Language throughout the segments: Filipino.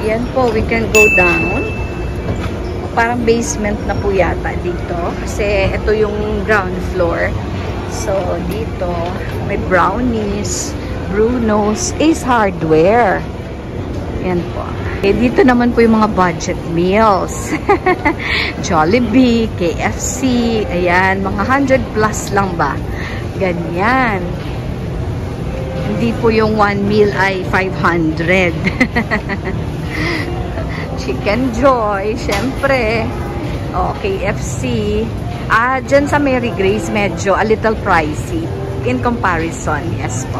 Yan po, we can go down. Parang basement na po yata dito. Kasi ito yung ground floor. So, dito, may Brownies, Bruno's, Ace Hardware. Yan po. Okay, dito naman po yung mga budget meals. Jollibee, KFC, ayan, mga 100 plus lang ba? Ganyan. Hindi po yung one meal ay 500. Chicken Joy, syempre. O, KFC. Dyan sa Mary Grace, medyo a little pricey in comparison. Yes po.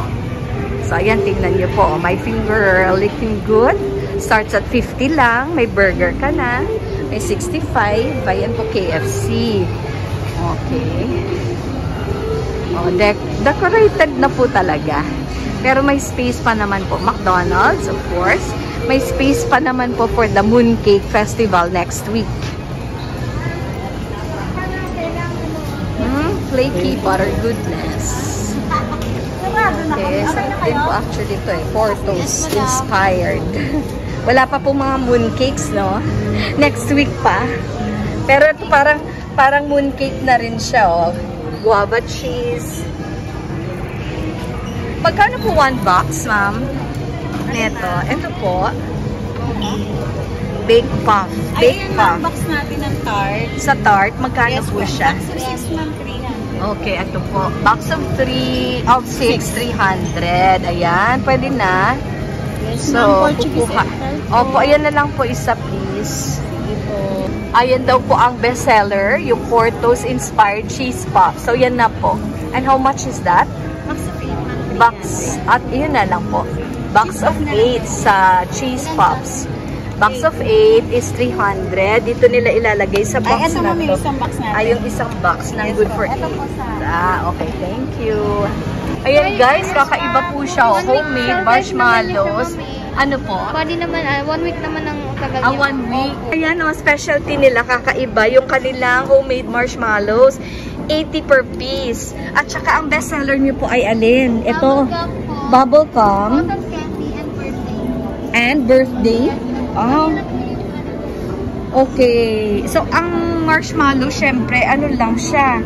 So, ayan, tingnan nyo po. My finger licking good. Starts at 50 lang. May burger ka na. May 65. Ayan po, KFC. Okay. O, decorated na po talaga. Pero may space pa naman po. McDonald's, of course. May space pa naman po for the Mooncake Festival next week. Flaky butter goodness. Okay, so din po actually ito eh. Portos inspired. Wala pa po mga mooncakes, no? Next week pa. Pero ito parang mooncake na rin siya, oh. Guava cheese. Magkano po 1 box, ma'am? Neto. Ito po. Baked puff. Baked puff. Box natin ng tart. Sa tart, magkano po siya? Yes, ma'am, 300. Okay, ito po. Box of 3, of 6, 300. Ayan, pwede na. Yes, so, kukuha. Opo, ayan na lang po isa, please. Ayan daw po ang bestseller, yung Portos Inspired Cheese Puff. So, yan na po. And how much is that? Box, at yun na lang po. Box of 8 sa cheese puffs. Box of 8 is 300. Dito nila ilalagay sa box na to. Ay, yung isang box ng good for 8. Okay, thank you. Ayan guys, kakaiba po siya. Homemade marshmallows. Ano po? Pwede naman, 1 week naman ang kagagawin. 1 week. Ayan o, specialty nila, kakaiba. Yung kanilang homemade marshmallows. 80 per piece. At saka ang bestseller niyo po ay alin? Ito, bubble gum. And birthday. Oh. Okay. So, ang marshmallow, syempre, ano lang siya?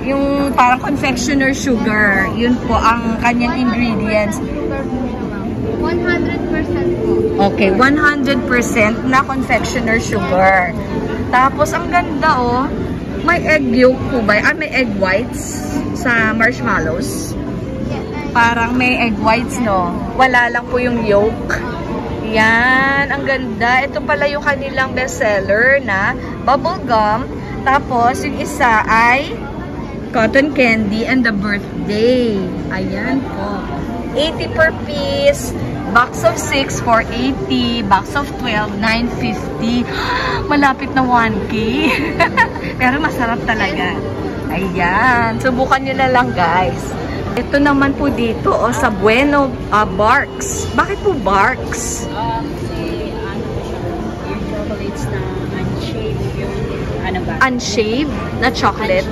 Yung parang confectioner sugar. Yun po ang kanyang ingredients. 100% po. Okay, 100% na confectioner sugar. Tapos, ang ganda, oh. May egg yolk po ba? May egg whites sa marshmallows. Parang may egg whites, no? Wala lang po yung yolk. Yan, ang ganda. Ito pala yung kanilang bestseller na bubble gum. Tapos, yung isa ay cotton candy and the birthday. Ayan po. 80 per piece. Box of 6 for 80. Box of 12, 950. Malapit na 1K. Pero masarap talaga. Ayan. Subukan nyo na lang, guys. Ito naman po dito, sa Bueno Barks. Bakit po Barks? Kasi, yung chocolates na unshaved, yung, unshaved na chocolate?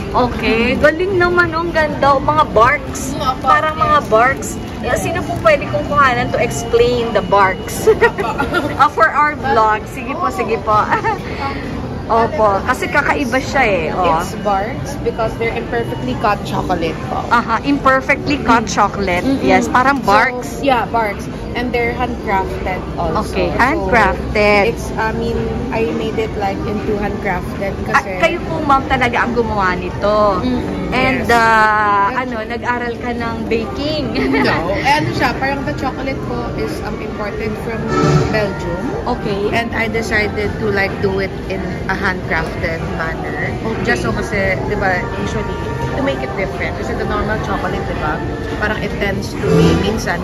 Okay. Galing naman, ang ganda. Mga Barks. Parang mga Barks. Sino po pwede kong kuhanan to explain the Barks? For our vlog. Sige po, sige po. Opo, kasi kakaiba siya eh. Oh. It's Barks because they're imperfectly cut chocolate po. Imperfectly cut chocolate. Yes, parang Barks. So, yeah, Barks. And they're handcrafted also. Okay, handcrafted. So, I made it like into handcrafted kasi... kayo po ma'am talaga ang gumawa nito. And, yes. Nag-aral ka ng baking. No, ano siya, parang the chocolate po is imported from Belgium. Okay. And I decided to like do it in a handcrafted manner. Okay. Just so kasi, di ba, usually, to make it different. Kasi the normal chocolate, di ba, parang it tends to be minsan,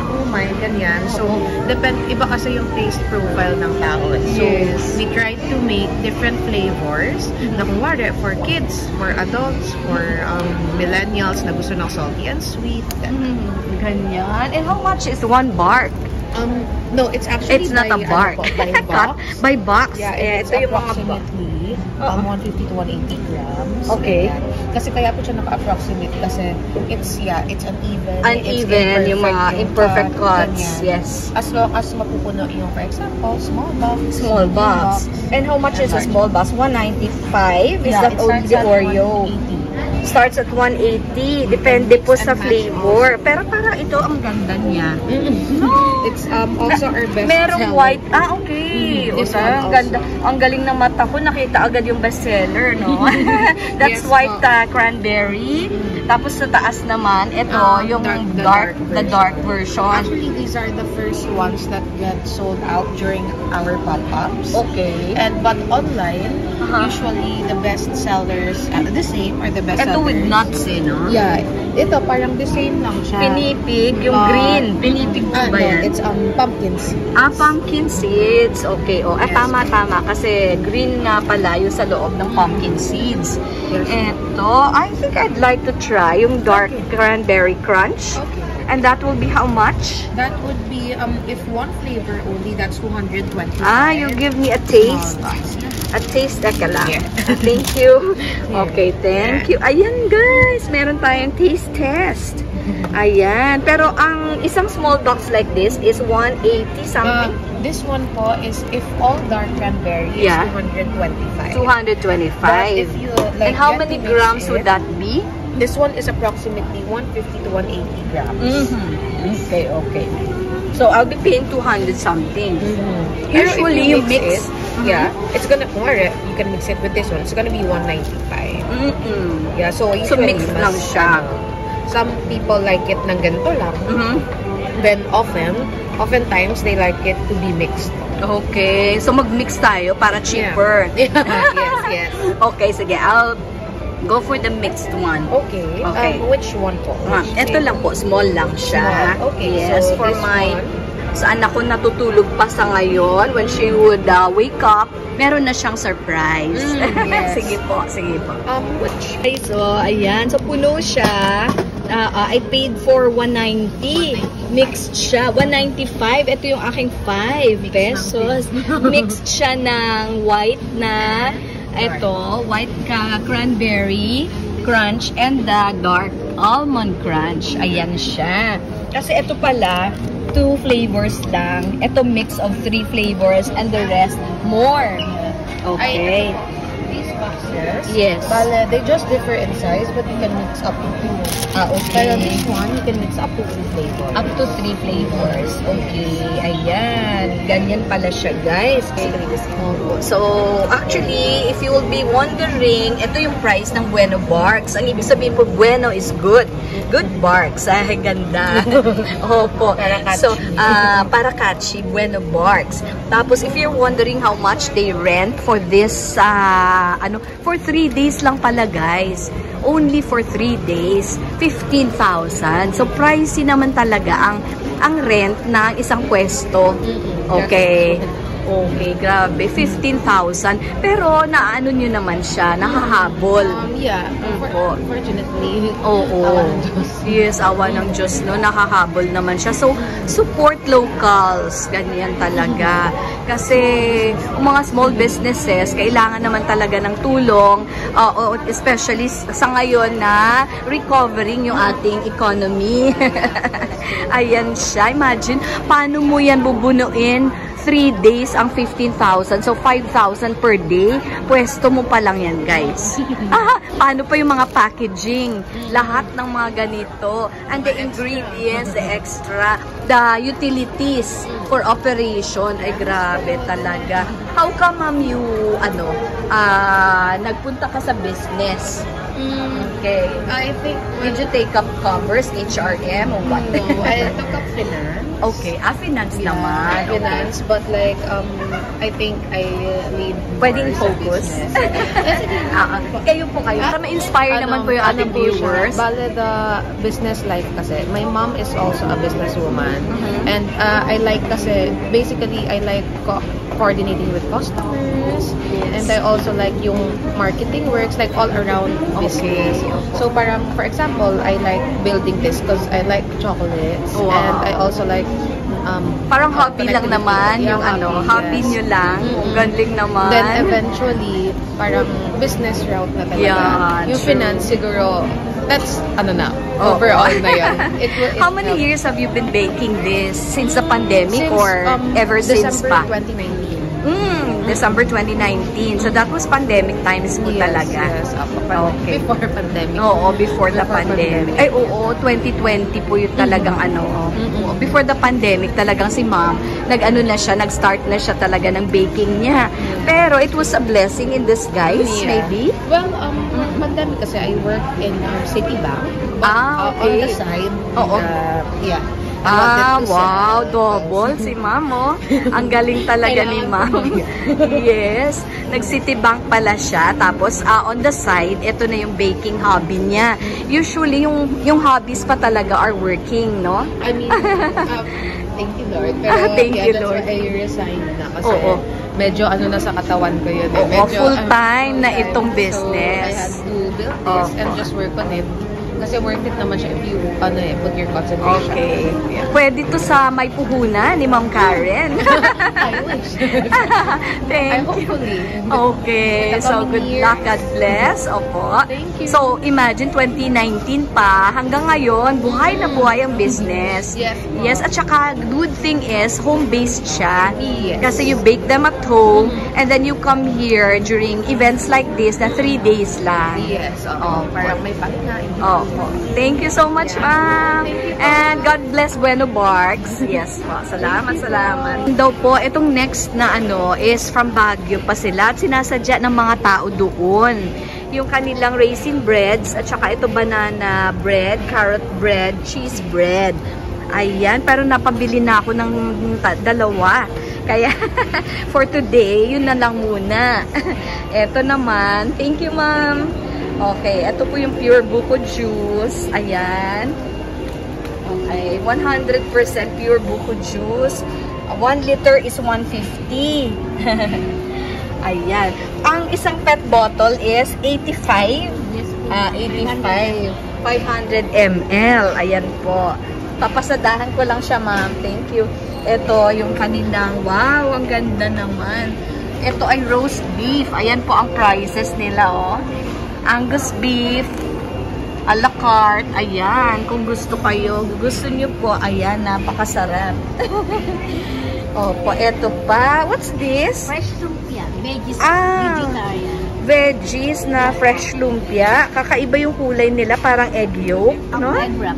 ganyan. So, iba kasi yung taste profile ng tao. So, yes. we try to make different flavors na kung wari, for kids, for adults, for millennials na gusto ng salty and sweet. Ganyan. And how much is 1 bark? No, it's actually not a bark. By box. By box. Yeah, ito yung mga box. 150 to 180 grams. Okay. Like that. Kasi kaya po siya naka-approximate kasi it's uneven. Uneven, yung mga imperfect cuts. ganyan. Yes. As long as mapupuno yung, for example, small box. Small box. And how much is a small box? 195? Is that only the Oreo? 180. Starts at 180. Depende po sa flavor. Pero parang ito, ang ganda niya. It's also our best Merong seller. white. Ah, okay. This O, one ang ganda. Ang galing ng mata ko. Nakita agad yung bestseller, no? That's Yes, white cranberry. Tapos sa taas naman, ito, yung the dark version. Actually, these are the first ones that get sold out during our pop-ups. Okay. But online, Uh-huh. usually the best sellers, the same or the best Ito sellers. with nuts, eh, no? Yeah, ito parang the same lang siya. Pinipig, yung green. Pinipig po ba No, yan? it's pumpkin seeds. Pumpkin seeds. Okay, oh. Yes. Tama. Kasi green nga pala yung sa loob ng pumpkin seeds. Yes. Ito, I think I'd like to try yung dark cranberry crunch. Okay. And that will be how much? That would be, if one flavor only, that's 225. You give me a taste. A taste, teka lang. Yeah. Thank you. Yeah. Okay, thank you. Ayan guys, meron tayong taste test. Ayan. Pero ang isang small box like this is 180 something. This one po is, if all dark cranberry, is Yeah. 225. 225. But if you, like, And how get many to mix grams would it, that be? This one is approximately 150 to 180 grams. Okay. So, I'll be paying 200 something. Usually, you mix. Yeah, it's gonna, or you can mix it with this one. It's gonna be 195. Yeah, so usually, mix lang siya. Some people like it ng ganito lang. Then oftentimes they like it to be mixed. Okay. So, mag-mix tayo para cheaper. Yeah. yes. Okay, sige. I'll go for the mixed one. Okay. Okay. Which one po? Ito lang po. Small lang siya. Small. Okay, Yes, so for this my... one. Sa anak ko natutulog pa sa ngayon, when she would wake up, meron na siyang surprise. Yes. Sige po. Which? Okay, so, ayan. So, puno siya. I paid for 190. Mixed siya. 195. Ito yung aking 5 pesos. Mixed siya ng white na, white cranberry crunch and the dark almond crunch. Ayan siya. Kasi ito pala, 2 flavors lang. Ito mix of 3 flavors and the rest more. Okay. These boxes, Yes. bale, they just differ in size, but you can mix up to 2. Pero Okay. this one, you can mix up to 3 flavors. Up to 3 flavors. Okay. Ayan. Ganyan pala siya, guys. So, actually, if you will be wondering, ito yung price ng Bueno Barks. Ang ibig sabihin po, Bueno is good. Good Barks. Ay, ganda. Opo. So, para catchy, Bueno Barks. Tapos, if you're wondering how much they rent for this, for 3 days lang pala, guys. Only for 3 days, 15,000. So, pricey naman talaga ang rent ng isang pwesto. Okay. Okay, grabe. 15,000. Pero, naano nyo naman siya, nakahabol. Yeah. Unfortunately. Oo. Yes, awa ng Diyos, no? Nakahabol naman siya. So, support locals. Ganyan talaga. Kasi, yung mga small businesses, kailangan naman talaga ng tulong, especially sa ngayon na recovering yung ating economy. Ayan siya. Imagine, paano mo yan bubunuin? 3 days ang 15,000. So, 5,000 per day. Pwesto mo pa lang yan, guys. Paano pa yung mga packaging? Lahat ng mga ganito. And the ingredients, the extra, the utilities for operation. Ay, grabe talaga. How come, ma'am, you, nagpunta ka sa business? Okay. I think, Did you take up commerce, HRM, or what? no, I took up finance. Okay, finance naman. Finance, but like, I think I lead Pwedeng more sa focus. business. Kayo po kayo. Para ma-inspire naman po yung ating viewers. Bale, the business life kasi. My mom is also a businesswoman. And I like kasi, basically, I like coordinating with customers. And I also like yung marketing works, like all around business. So parang, for example, I like building this because I like chocolates. Wow. And I also like Parang hobby lang naman, yung hobby yes. nyo lang. Galing naman. Then eventually, parang business route na talaga. Yeah, yung true. finance siguro, that's overall na yun. How many years have you been baking this? Since the pandemic or ever since December pa? 2019. December 2019. So that was pandemic times po talaga. Yes, Okay. before pandemic. Oo, before the pandemic. Ay, oo, 2020 po yung talagang before the pandemic, talagang si ma'am, nag-start na siya talaga ng baking niya. Pero it was a blessing in disguise, maybe? Well, pandemic kasi I work in Citibank. But okay. On the side, Oo. yeah. I wanted to Wow, sell. double si ma'am, oh. Ang galing talaga ni ma'am. Yes, nag-Citibank pala siya. Tapos, on the side, ito na yung baking hobby niya. Usually, yung hobbies pa talaga are working, no? I mean, thank you, Lord. Pero, Thank you, that's Lord. why I resigned na kasi Oo. medyo na sa katawan ko yun. Oo, Medyo, full-time na full-time. itong So, business. I had to build this and just work on it. Kasi worth it naman siya if you put your concentration. Okay. Yeah. Pwede to sa may puhunan ni Ma'am Karen. I wish. Thank you. Hopefully. Okay. So, good luck. God bless. Opo. Thank you. So, imagine 2019 pa. Hanggang ngayon, buhay na buhay ang business. Yes. Yes. At saka, good thing is, home-based siya. Yes. Kasi you bake them at home and then you come here during events like this na 3 days lang. Yes. Oh, Parang may pahinga. Oh, thank you so much, ma'am. And God bless Bueno Barks. Yes po. Salamat, salamat. Daw po, itong next na is from Baguio pa sila at sinasadya ng mga tao doon. Yung kanilang raisin breads at saka ito banana bread, carrot bread, cheese bread. Ayan, pero napabili na ako ng dalawa. Kaya, for today, yun na lang muna. Ito naman. Thank you, ma'am. Okay, ito po yung pure buko juice. Ayan. Okay, 100% pure buko juice. 1 liter is 150. Ayan. Ang isang pet bottle is 85. Yes, 85. 500 ml. Ayan po. Papasadahan ko lang siya, ma'am. Thank you. Ito yung kanilang, wow, ang ganda naman. Ito ay roast beef. Ayan po ang prices nila, oh. Angus beef, a la carte, ayan, kung gusto nyo po, ayan, napakasarap. Opo, eto pa, what's this? Fresh lumpia. Veggies. Vegetarian. Veggies na fresh lumpia, kakaiba yung kulay nila, parang egg yolk, no? Egg wrap.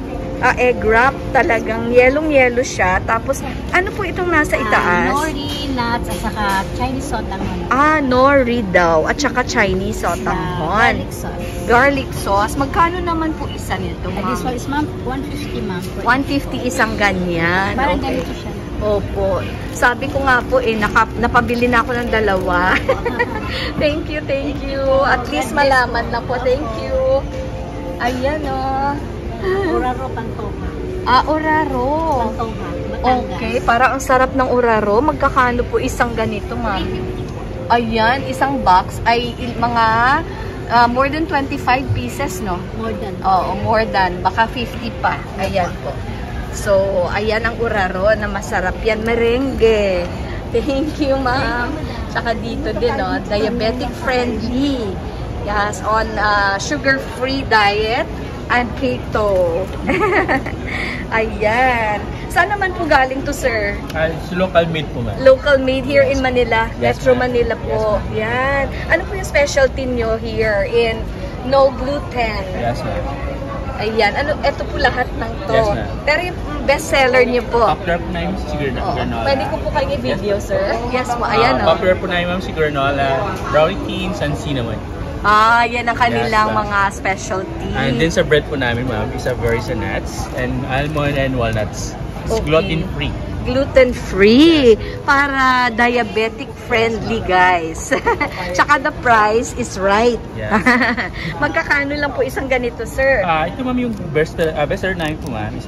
Egg wrap, talagang yellow siya, tapos, ano po itong nasa itaas? Nori, nuts, at saka Chinese sotanghon. Nori daw, at saka Chinese sotanghon. Garlic sauce. Garlic sauce. Magkano naman po isa nito, ma'am? This one is, ma'am, 150, ma'am. 150 isang ganyan. Parang Okay. ganito siya. Opo. Sabi ko nga po, napabili na ako ng dalawa. Thank you, thank you. At least malaman na po. Thank you. Ayan, oh. Oraro Pantoja. Oraro. Pantoja. Batangas. Okay, parang ang sarap ng oraro. Magkakano po isang ganito, ma'am? Ayan, isang box ay mga more than 25 pieces, no? More than. Oo, more than. Baka 50 pa. Ayan po. So, ayan ang uraro na masarap yan. Merengue. Thank you, ma'am. Tsaka dito din, no? Diabetic friendly. Yes, on sugar-free diet and keto. Ayan. Saan naman po galing to, sir? It's local made po, ma'am. Local made here in Manila. Yes, Metro ma'am. Manila po. Yan. Ano po yung specialty nyo here in no gluten? Yes, ma'am. Ayan. Ito po lahat ng to. Yes, ma'am. Pero yung bestseller nyo po. Popular po namin si granola. Pwede ko po kayo i-video, sir? Yes po. Ayan, Popular po namin, ma'am, si granola, brownie beans, and cinnamon. Yan ang kanilang Yes, ma'am. mga specialty. And then sa bread po namin, ma'am, is a very sa nuts and almond and walnuts. It's Okay. gluten-free. Gluten-free. Para diabetic-friendly, guys. Tsaka the price is right. Yes. Magkakano lang po isang ganito, sir? Ito, ma'am, yung bestseller namin po, ma'am, is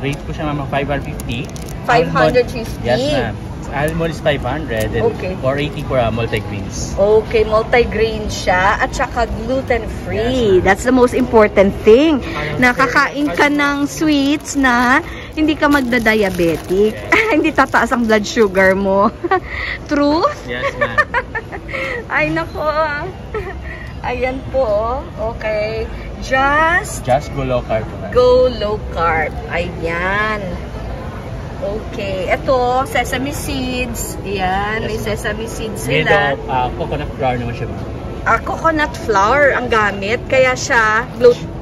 rate po siya, ma'am, 550. 550. Yes, ma'am. Almond is 500 and Okay. 480 for multi-greens. Okay, multi-grain siya at saka gluten-free. Yes, That's the most important thing. Nakakain ka ng sweets na hindi ka magda-diabetic. Hindi tataas ang blood sugar mo. Truth? Yes, ma'am. Ay, nako. Ayan po. Okay. Just Go low carb po, ma'am. go low carb. Ayan. Okay. Ito, sesame seeds. Ayan. May Yes, sesame seeds Made sila. of coconut flour naman siya, ma'am. Coconut flour ang gamit. Kaya siya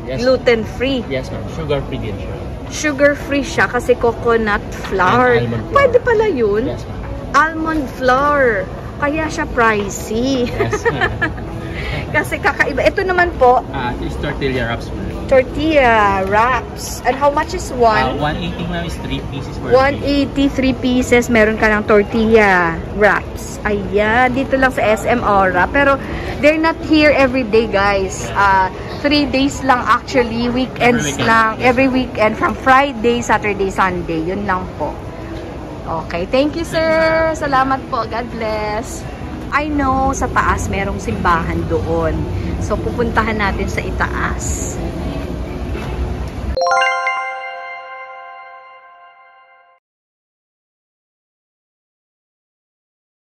Yes. gluten-free. Yes, ma'am. Sugar-free din siya. Sugar-free siya kasi coconut flour. And almond flour. Pwede pala yun. Yes, ma'am. Almond flour. Kaya siya pricey. Yes, ma'am. Kasi kakaiba. Ito naman po, This tortilla wraps, ma'am. tortilla wraps. And how much is one? 180, ma'am, is 3 pieces for 180, 3 pieces. Meron ka ng tortilla wraps. Ayan. Dito lang sa SM Aura. Pero they're not here every day, guys. 3 days lang actually. Weekends Every weekend. lang. Every weekend. From Friday, Saturday, Sunday. Yun lang po. Okay. Thank you, sir. Salamat po. God bless. I know sa taas merong simbahan doon. So, pupuntahan natin sa itaas.